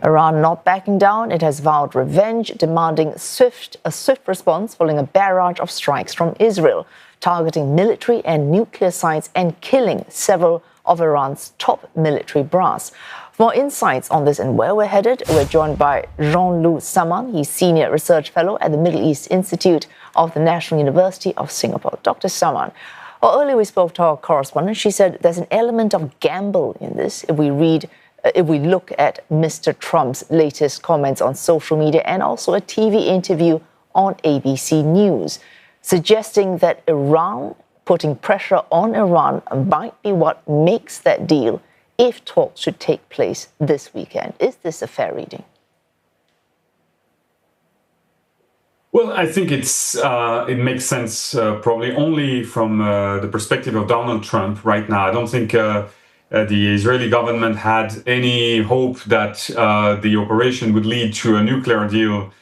Iran not backing down, it has vowed revenge, demanding a swift response following a barrage of strikes from Israel, targeting military and nuclear sites and killing several of Iran's top military brass. For more insights on this and where we're headed, we're joined by Jean-Loup Samaan. He's Senior Research Fellow at the Middle East Institute of the National University of Singapore. Dr. Samaan, earlier we spoke to our correspondent. She said there's an element of gamble in this if we look at Mr. Trump's latest comments on social media and also a TV interview on ABC News, suggesting that putting pressure on Iran might be what makes that deal if talks should take place this weekend. Is this a fair reading? Well, I think it makes sense probably only from the perspective of Donald Trump right now. I don't think the Israeli government had any hope that the operation would lead to a nuclear deal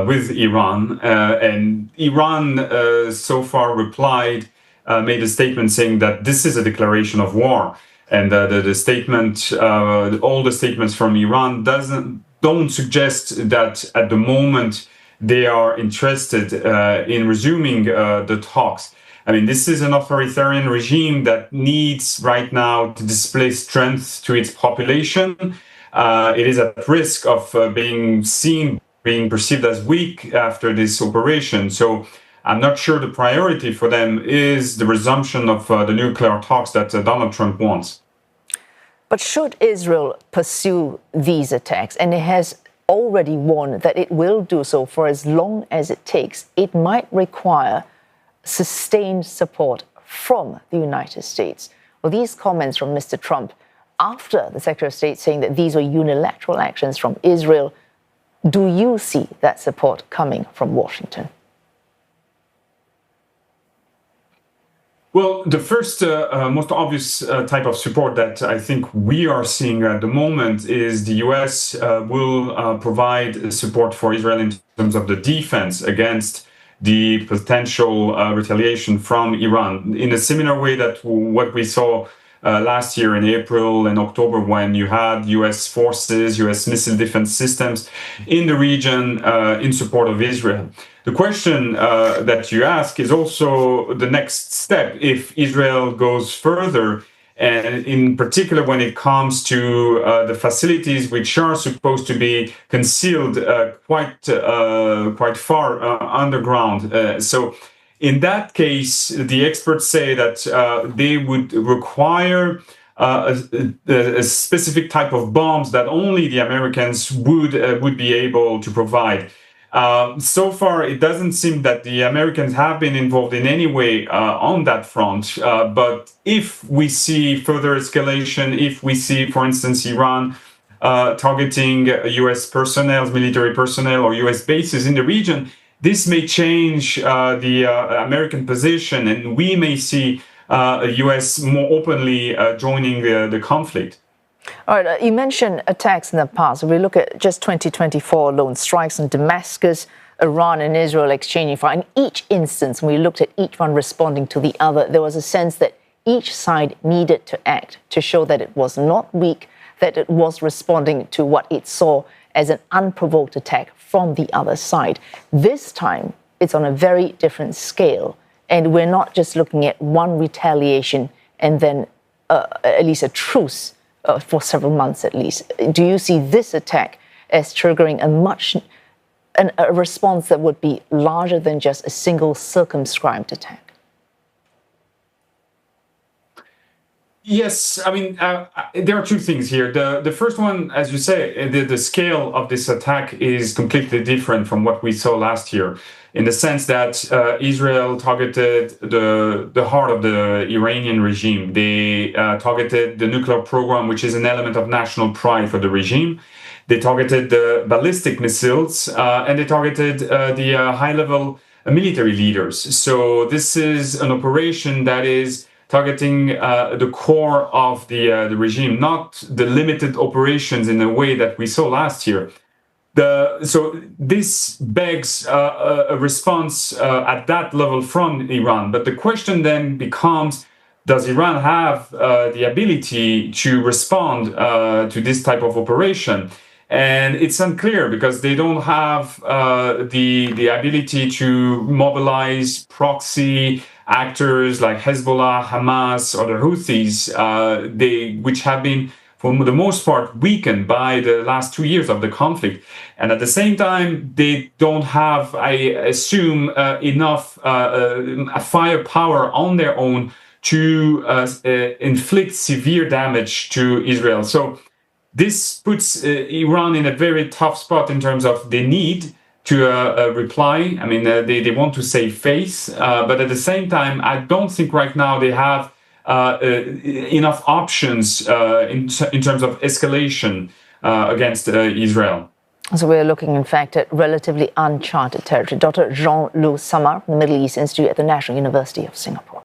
with Iran. And Iran so far made a statement saying that this is a declaration of war. And the statement, all the statements from Iran don't suggest that at the moment they are interested in resuming the talks. I mean, this is an authoritarian regime that needs right now to display strength to its population. It is at risk of being perceived as weak after this operation. So I'm not sure the priority for them is the resumption of the nuclear talks that Donald Trump wants. But should Israel pursue these attacks, and it has already warned that it will do so for as long as it takes, it might require sustained support from the United States. Well, these comments from Mr. Trump after the Secretary of State saying that these were unilateral actions from Israel, do you see that support coming from Washington? Well, the first, most obvious type of support that I think we are seeing at the moment is the US will provide support for Israel in terms of the defense against the potential retaliation from Iran in a similar way that what we saw last year in April and October when you had US forces, US missile defense systems in the region in support of Israel. The question that you ask is also the next step if Israel goes further, and in particular when it comes to the facilities which are supposed to be concealed quite far underground. So in that case, the experts say that they would require a specific type of bombs that only the Americans would be able to provide. So far, it doesn't seem that the Americans have been involved in any way on that front. But if we see further escalation, if we see, for instance, Iran targeting US personnel, military personnel, or US bases in the region, this may change the American position, and we may see US more openly joining the conflict. All right, you mentioned attacks in the past. If we look at just 2024 alone, strikes in Damascus, Iran and Israel exchanging fire. In each instance, when we looked at each one responding to the other, there was a sense that each side needed to act to show that it was not weak, that it was responding to what it saw as an unprovoked attack from the other side. This time, it's on a very different scale, and we're not just looking at one retaliation and then at least a truce for several months at least. Do you see this attack as triggering a response that would be larger than just a single circumscribed attack? Yes, I mean, there are two things here. The first one, as you say, the scale of this attack is completely different from what we saw last year, in the sense that Israel targeted the heart of the Iranian regime. They targeted the nuclear program, which is an element of national pride for the regime. They targeted the ballistic missiles, and they targeted the high-level military leaders. So this is an operation that is targeting the core of the regime, not the limited operations in a way that we saw last year. So this begs a response at that level from Iran. But the question then becomes, does Iran have the ability to respond to this type of operation? And it's unclear because they don't have the ability to mobilize proxy actors like Hezbollah, Hamas, or the Houthis, which have been, for the most part, weakened by the last 2 years of the conflict. And at the same time, they don't have, I assume, enough firepower on their own to inflict severe damage to Israel. So this puts Iran in a very tough spot in terms of the need to reply. I mean, they want to save face, but at the same time, I don't think right now they have enough options in terms of escalation against Israel. So we're looking, in fact, at relatively uncharted territory. Dr. Jean-Loup Samaan from the Middle East Institute at the National University of Singapore.